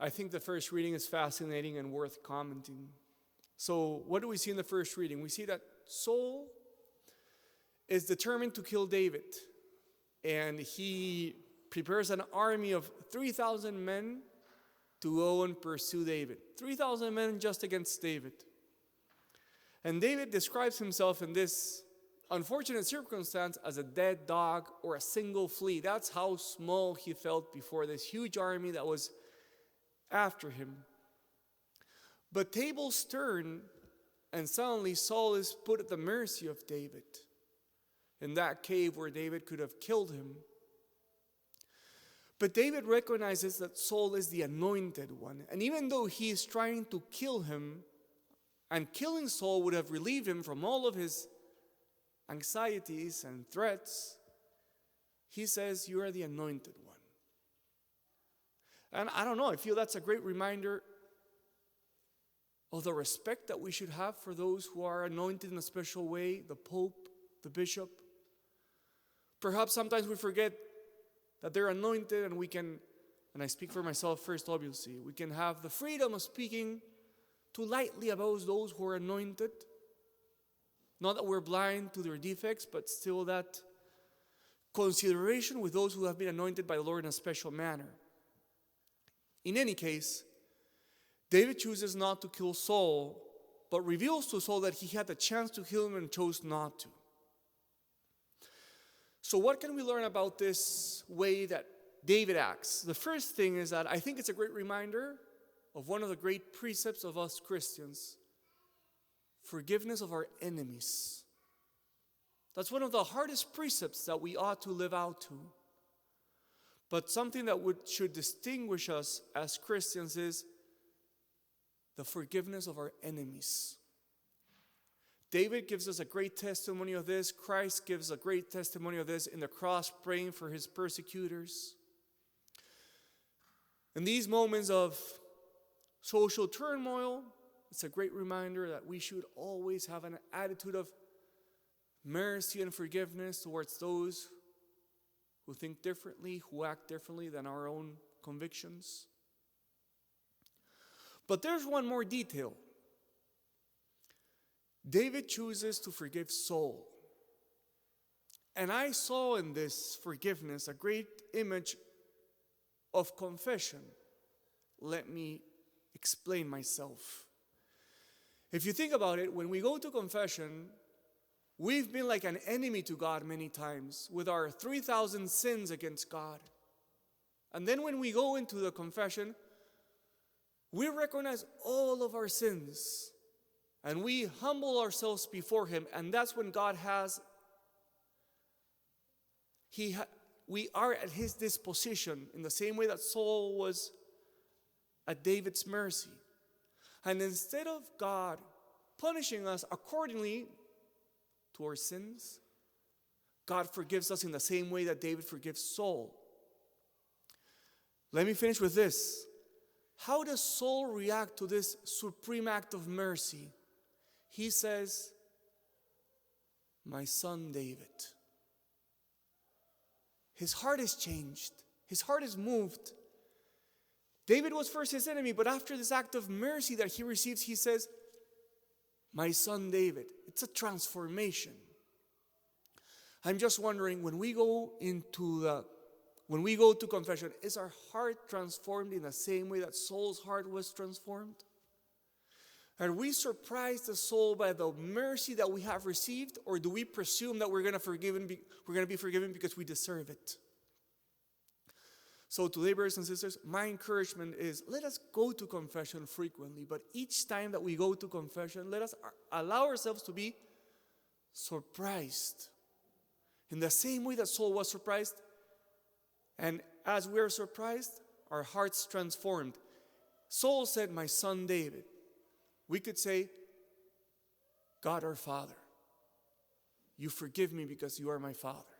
I think the first reading is fascinating and worth commenting. So what do we see in the first reading? We see that Saul is determined to kill David, and he prepares an army of 3,000 men to go and pursue David. 3,000 men just against David. And David describes himself in this unfortunate circumstance as a dead dog or a single flea. That's how small he felt before this huge army that was after him. But tables turn, and suddenly Saul is put at the mercy of David in that cave where David could have killed him. But David recognizes that Saul is the anointed one. And even though he is trying to kill him, and killing Saul would have relieved him from all of his anxieties and threats, he says, "You are the anointed one." And I don't know, I feel that's a great reminder of the respect that we should have for those who are anointed in a special way, the Pope, the Bishop. Perhaps sometimes we forget that they're anointed, and we can, and I speak for myself first obviously, we can have the freedom of speaking too lightly about those who are anointed. Not that we're blind to their defects, but still that consideration with those who have been anointed by the Lord in a special manner. In any case, David chooses not to kill Saul, but reveals to Saul that he had the chance to kill him and chose not to. So what can we learn about this way that David acts? The first thing is that I think it's a great reminder of one of the great precepts of us Christians: forgiveness of our enemies. That's one of the hardest precepts that we ought to live out to. But something that should distinguish us as Christians is the forgiveness of our enemies. David gives us a great testimony of this. Christ gives a great testimony of this in the cross, praying for his persecutors. In these moments of social turmoil, it's a great reminder that we should always have an attitude of mercy and forgiveness towards those who think differently, who act differently than our own convictions. But there's one more detail. David chooses to forgive Saul. And I saw in this forgiveness a great image of confession. Let me explain myself. If you think about it, when we go to confession, we've been like an enemy to God many times with our 3,000 sins against God. And then when we go into the confession, we recognize all of our sins. And we humble ourselves before him. And that's when God we are at his disposition in the same way that Saul was at David's mercy. And instead of God punishing us accordingly to our sins, God forgives us in the same way that David forgives Saul. Let me finish with this. How does Saul react to this supreme act of mercy? He says, "My son David." His heart is changed. His heart is moved. David was first his enemy, but after this act of mercy that he receives, he says, "My son David." It's a transformation. I'm just wondering, when we go to confession, is our heart transformed in the same way that Saul's heart was transformed? Are we surprised as Saul by the mercy that we have received, or do we presume that we're going to be forgiven because we deserve it? So today, brothers and sisters, my encouragement is, let us go to confession frequently, but each time that we go to confession, let us allow ourselves to be surprised in the same way that Saul was surprised. And as we are surprised, our hearts transformed. Saul said, "My son David." We could say, "God our Father, you forgive me because you are my Father."